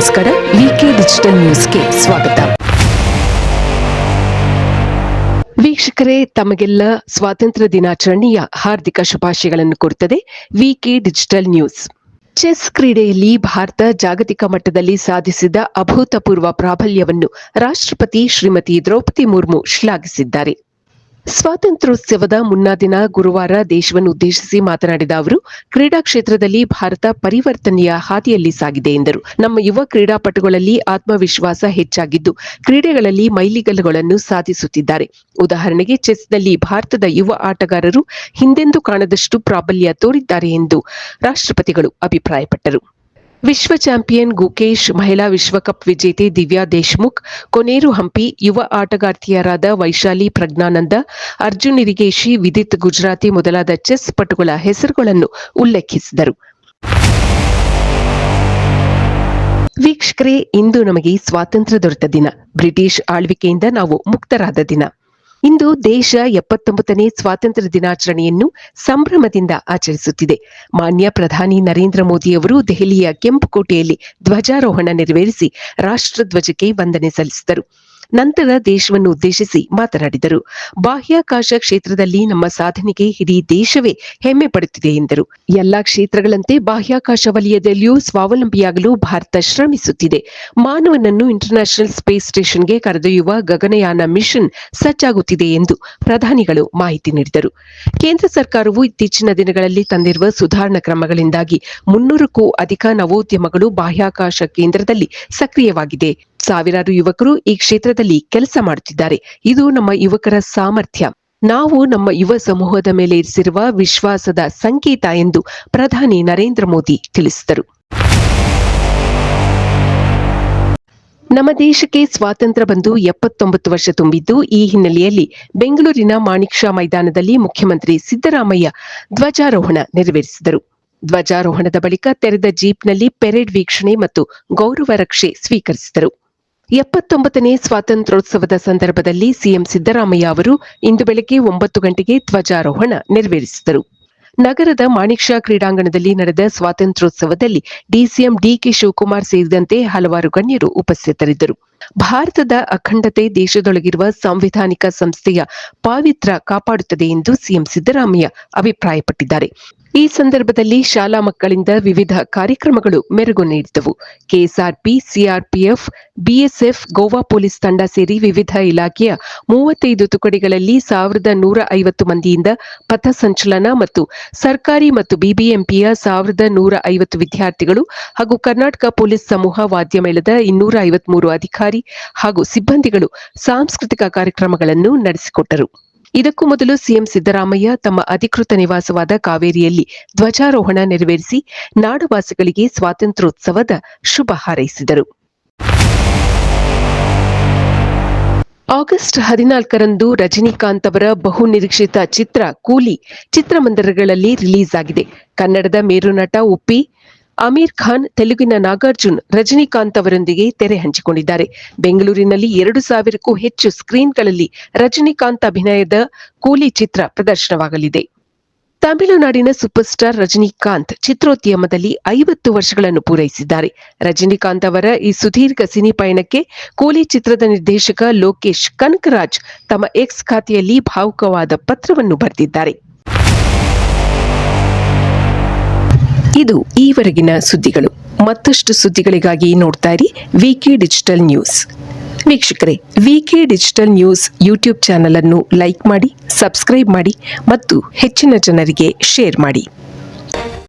ನಮಸ್ಕಾರ. ವಿಕೆ ಡಿಜಿಟಲ್ ನ್ಯೂಸ್ಗೆ ಸ್ವಾಗತ. ವೀಕ್ಷಕರೇ, ತಮಗೆಲ್ಲ ಸ್ವಾತಂತ್ರ್ಯ ದಿನಾಚರಣೆಯ ಹಾರ್ದಿಕ ಶುಭಾಶಯಗಳನ್ನು ಕೋರುತ್ತದೆ ವಿಕೆ ಡಿಜಿಟಲ್ ನ್ಯೂಸ್. ಚೆಸ್ ಕ್ರೀಡೆಯಲ್ಲಿ ಭಾರತ ಜಾಗತಿಕ ಮಟ್ಟದಲ್ಲಿ ಸಾಧಿಸಿದ ಅಭೂತಪೂರ್ವ ಪ್ರಾಬಲ್ಯವನ್ನು ರಾಷ್ಟ್ರಪತಿ ಶ್ರೀಮತಿ ದ್ರೌಪದಿ ಮುರ್ಮು ಶ್ಲಾಘಿಸಿದ್ದಾರೆ. ಸ್ವಾತಂತ್ರ್ಯೋತ್ಸವದ ಮುನ್ನಾ ದಿನ ಗುರುವಾರ ದೇಶವನ್ನು ಉದ್ದೇಶಿಸಿ ಮಾತನಾಡಿದ ಅವರು, ಕ್ರೀಡಾ ಕ್ಷೇತ್ರದಲ್ಲಿ ಭಾರತ ಪರಿವರ್ತನೆಯ ಹಾದಿಯಲ್ಲಿ ಸಾಗಿದೆ ಎಂದರು. ನಮ್ಮ ಯುವ ಕ್ರೀಡಾಪಟುಗಳಲ್ಲಿ ಆತ್ಮವಿಶ್ವಾಸ ಹೆಚ್ಚಾಗಿದ್ದು, ಕ್ರೀಡೆಗಳಲ್ಲಿ ಮೈಲಿಗಲ್ಲುಗಳನ್ನು ಸಾಧಿಸುತ್ತಿದ್ದಾರೆ. ಉದಾಹರಣೆಗೆ, ಚೆಸ್ನಲ್ಲಿ ಭಾರತದ ಯುವ ಆಟಗಾರರು ಹಿಂದೆಂದೂ ಕಾಣದಷ್ಟು ಪ್ರಾಬಲ್ಯ ತೋರಿದ್ದಾರೆ ಎಂದು ರಾಷ್ಟ್ರಪತಿಗಳು ಅಭಿಪ್ರಾಯಪಟ್ಟರು. ವಿಶ್ವ ಚಾಂಪಿಯನ್ ಗುಕೇಶ್, ಮಹಿಳಾ ವಿಶ್ವಕಪ್ ವಿಜೇತೆ ದಿವ್ಯಾ ದೇಶ್ಮುಖ್, ಕೊನೇರು ಹಂಪಿ, ಯುವ ಆಟಗಾರ್ತಿಯರಾದ ವೈಶಾಲಿ ಪ್ರಜ್ಞಾನಂದ, ಅರ್ಜುನ್ ಇರಿಗೇಶಿ, ವಿದಿತ್ ಗುಜರಾತಿ ಮೊದಲಾದ ಚೆಸ್ ಪಟುಗಳ ಹೆಸರುಗಳನ್ನು ಉಲ್ಲೇಖಿಸಿದರು. ವೀಕ್ಷಕರೇ, ಇಂದು ನಮಗೆ ಸ್ವಾತಂತ್ರ್ಯ ದೊರೆತ ದಿನ. ಬ್ರಿಟಿಷ್ ಆಳ್ವಿಕೆಯಿಂದ ನಾವು ಮುಕ್ತರಾದ ದಿನ. ಇಂದು ದೇಶ 79ನೇ ಸ್ವಾತಂತ್ರ್ಯ ದಿನಾಚರಣೆಯನ್ನು ಸಂಭ್ರಮದಿಂದ ಆಚರಿಸುತ್ತಿದೆ. ಮಾನ್ಯ ಪ್ರಧಾನಿ ನರೇಂದ್ರ ಮೋದಿಯವರು ದೆಹಲಿಯ ಕೆಂಪುಕೋಟೆಯಲ್ಲಿ ಧ್ವಜಾರೋಹಣ ನೆರವೇರಿಸಿ ರಾಷ್ಟ್ರಧ್ವಜಕ್ಕೆ ವಂದನೆ ಸಲ್ಲಿಸಿದರು. ನಂತರ ದೇಶವನ್ನು ಉದ್ದೇಶಿಸಿ ಮಾತನಾಡಿದರು. ಬಾಹ್ಯಾಕಾಶ ಕ್ಷೇತ್ರದಲ್ಲಿ ನಮ್ಮ ಸಾಧನೆಗೆ ಇಡೀ ದೇಶವೇ ಹೆಮ್ಮೆ ಪಡುತ್ತಿದೆ ಎಂದರು. ಎಲ್ಲಾ ಕ್ಷೇತ್ರಗಳಂತೆ ಬಾಹ್ಯಾಕಾಶ ವಲಯದಲ್ಲಿಯೂ ಸ್ವಾವಲಂಬಿಯಾಗಲು ಭಾರತ ಶ್ರಮಿಸುತ್ತಿದೆ. ಮಾನವನನ್ನು ಇಂಟರ್ನ್ಯಾಷನಲ್ ಸ್ಪೇಸ್ ಸ್ಟೇಷನ್ಗೆ ಕರೆದೊಯ್ಯುವ ಗಗನಯಾನ ಮಿಷನ್ ಸಜ್ಜಾಗುತ್ತಿದೆ ಎಂದು ಪ್ರಧಾನಿಗಳು ಮಾಹಿತಿ ನೀಡಿದರು. ಕೇಂದ್ರ ಸರ್ಕಾರವು ಇತ್ತೀಚಿನ ದಿನಗಳಲ್ಲಿ ತಂದಿರುವ ಸುಧಾರಣಾ ಕ್ರಮಗಳಿಂದಾಗಿ 300ಕ್ಕೂ ಅಧಿಕ ನವೋದ್ಯಮಗಳು ಬಾಹ್ಯಾಕಾಶ ಕೇಂದ್ರದಲ್ಲಿ ಸಕ್ರಿಯವಾಗಿದೆ. ಸಾವಿರಾರು ಯುವಕರು ಈ ಕ್ಷೇತ್ರದಲ್ಲಿ ಕೆಲಸ ಮಾಡುತ್ತಿದ್ದಾರೆ. ಇದು ನಮ್ಮ ಯುವಕರ ಸಾಮರ್ಥ್ಯ. ನಾವು ನಮ್ಮ ಯುವ ಸಮೂಹದ ಮೇಲೆ ಇರಿಸಿರುವ ವಿಶ್ವಾಸದ ಸಂಕೇತ ಎಂದು ಪ್ರಧಾನಿ ನರೇಂದ್ರ ಮೋದಿ ತಿಳಿಸಿದರು. ನಮ್ಮ ದೇಶಕ್ಕೆ ಸ್ವಾತಂತ್ರ್ಯ ಬಂದು 79 ವರ್ಷ ತುಂಬಿದ್ದು, ಈ ಹಿನ್ನೆಲೆಯಲ್ಲಿ ಬೆಂಗಳೂರಿನ ಮಾಣಿಕ್ ಷಾ ಮೈದಾನದಲ್ಲಿ ಮುಖ್ಯಮಂತ್ರಿ ಸಿದ್ದರಾಮಯ್ಯ ಧ್ವಜಾರೋಹಣ ನೆರವೇರಿಸಿದರು. ಧ್ವಜಾರೋಹಣದ ಬಳಿಕ ತೆರೆದ ಜೀಪ್ನಲ್ಲಿ ಪೆರೇಡ್ ವೀಕ್ಷಣೆ ಮತ್ತು ಗೌರವ ರಕ್ಷೆ ಸ್ವೀಕರಿಸಿದರು. 79ನೇ ಸ್ವಾತಂತ್ರ್ಯೋತ್ಸವದ ಸಂದರ್ಭದಲ್ಲಿ ಸಿಎಂ ಸಿದ್ದರಾಮಯ್ಯ ಅವರು ಇಂದು ಬೆಳಗ್ಗೆ 9 ಗಂಟೆಗೆ ಧ್ವಜಾರೋಹಣ ನೆರವೇರಿಸಿದರು. ನಗರದ ಮಾಣಿಕ್ ಷಾ ಕ್ರೀಡಾಂಗಣದಲ್ಲಿ ನಡೆದ ಸ್ವಾತಂತ್ರ್ಯೋತ್ಸವದಲ್ಲಿ ಡಿಸಿಎಂ ಡಿಕೆ ಶಿವಕುಮಾರ್ ಸೇರಿದಂತೆ ಹಲವಾರು ಗಣ್ಯರು ಉಪಸ್ಥಿತರಿದ್ದರು. ಭಾರತದ ಅಖಂಡತೆ ದೇಶದೊಳಗಿರುವ ಸಾಂವಿಧಾನಿಕ ಸಂಸ್ಥೆಯ ಪಾವಿತ್ರ್ಯ ಕಾಪಾಡುತ್ತದೆ ಎಂದು ಸಿಎಂ ಸಿದ್ದರಾಮಯ್ಯ ಅಭಿಪ್ರಾಯಪಟ್ಟಿದ್ದಾರೆ. ಈ ಸಂದರ್ಭದಲ್ಲಿ ಶಾಲಾ ಮಕ್ಕಳಿಂದ ವಿವಿಧ ಕಾರ್ಯಕ್ರಮಗಳು ಮೆರುಗು ನೀಡಿದವು. KSRP, CRPF, BSF, Goa police ತಂಡ ಸೇರಿ ವಿವಿಧ ಇಲಾಖೆಯ 35 ತುಕಡಿಗಳಲ್ಲಿ 1150 ಮಂದಿಯಿಂದ ಪಥಸಂಚಲನ ಮತ್ತು ಸರ್ಕಾರಿ ಮತ್ತು ಬಿಬಿಎಂಪಿಯ 1150 ವಿದ್ಯಾರ್ಥಿಗಳು ಹಾಗೂ ಕರ್ನಾಟಕ ಪೊಲೀಸ್ ಸಮೂಹ ವಾದ್ಯಮೇಳದ 253 ಅಧಿಕಾರಿ ಹಾಗೂ ಸಿಬ್ಬಂದಿಗಳು ಸಾಂಸ್ಕೃತಿಕ ಕಾರ್ಯಕ್ರಮಗಳನ್ನು ನಡೆಸಿಕೊಟ್ಟರು. ಇದಕ್ಕೂ ಮೊದಲು ಸಿಎಂ ಸಿದ್ದರಾಮಯ್ಯ ತಮ್ಮ ಅಧಿಕೃತ ನಿವಾಸವಾದ ಕಾವೇರಿಯಲ್ಲಿ ಧ್ವಜಾರೋಹಣ ನೆರವೇರಿಸಿ ನಾಡವಾಸಿಗಳಿಗೆ ಸ್ವಾತಂತ್ರ್ಯೋತ್ಸವದ ಶುಭ ಹಾರೈಸಿದರು. ಆಗಸ್ಟ್ 14ರಂದು ರಜನಿಕಾಂತ್ ಅವರ ಬಹುನಿರೀಕ್ಷಿತ ಚಿತ್ರ ಕೂಲಿ ಚಿತ್ರಮಂದಿರಗಳಲ್ಲಿ ರಿಲೀಸ್ ಆಗಿದೆ. ಕನ್ನಡದ ಮೇರುನಟ ಉಪ್ಪಿ, ಆಮೀರ್ ಖಾನ್, ತೆಲುಗಿನ ನಾಗಾರ್ಜುನ್ ರಜನಿಕಾಂತ್ ಅವರೊಂದಿಗೆ ತೆರೆ ಹಂಚಿಕೊಂಡಿದ್ದಾರೆ. ಬೆಂಗಳೂರಿನಲ್ಲಿ 2000ಕ್ಕೂ ಹೆಚ್ಚು ಸ್ಕ್ರೀನ್ಗಳಲ್ಲಿ ರಜನಿಕಾಂತ್ ಅಭಿನಯದ ಕೂಲಿ ಚಿತ್ರ ಪ್ರದರ್ಶನವಾಗಲಿದೆ. ತಮಿಳುನಾಡಿನ ಸೂಪರ್ ಸ್ಟಾರ್ ರಜನಿಕಾಂತ್ ಚಿತ್ರೋದ್ಯಮದಲ್ಲಿ 50 ವರ್ಷಗಳನ್ನು ಪೂರೈಸಿದ್ದಾರೆ. ರಜನಿಕಾಂತ್ ಅವರ ಈ ಸುದೀರ್ಘ ಸಿನಿ ಪಯಣಕ್ಕೆ ಕೂಲಿ ಚಿತ್ರದ ನಿರ್ದೇಶಕ ಲೋಕೇಶ್ ಕನಕರಾಜ್ ತಮ್ಮ ಎಕ್ಸ್ ಖಾತೆಯಲ್ಲಿ ಭಾವುಕವಾದ ಪತ್ರವನ್ನು ಬರೆದಿದ್ದಾರೆ. ಇದು ಈವರೆಗಿನ ಸುದ್ದಿಗಳು. ಮತ್ತಷ್ಟು ಸುದ್ದಿಗಳಿಗಾಗಿ ನೋಡ್ತಾ ಇರಿ ವಿಕೆ ಡಿಜಿಟಲ್ ನ್ಯೂಸ್. ವೀಕ್ಷಕರೇ, ವಿಕೆ ಡಿಜಿಟಲ್ ನ್ಯೂಸ್ ಯೂಟ್ಯೂಬ್ ಚಾನೆಲ್ ಅನ್ನು ಲೈಕ್ ಮಾಡಿ, ಸಬ್ಸ್ಕ್ರೈಬ್ ಮಾಡಿ ಮತ್ತು ಹೆಚ್ಚಿನ ಜನರಿಗೆ ಶೇರ್ ಮಾಡಿ.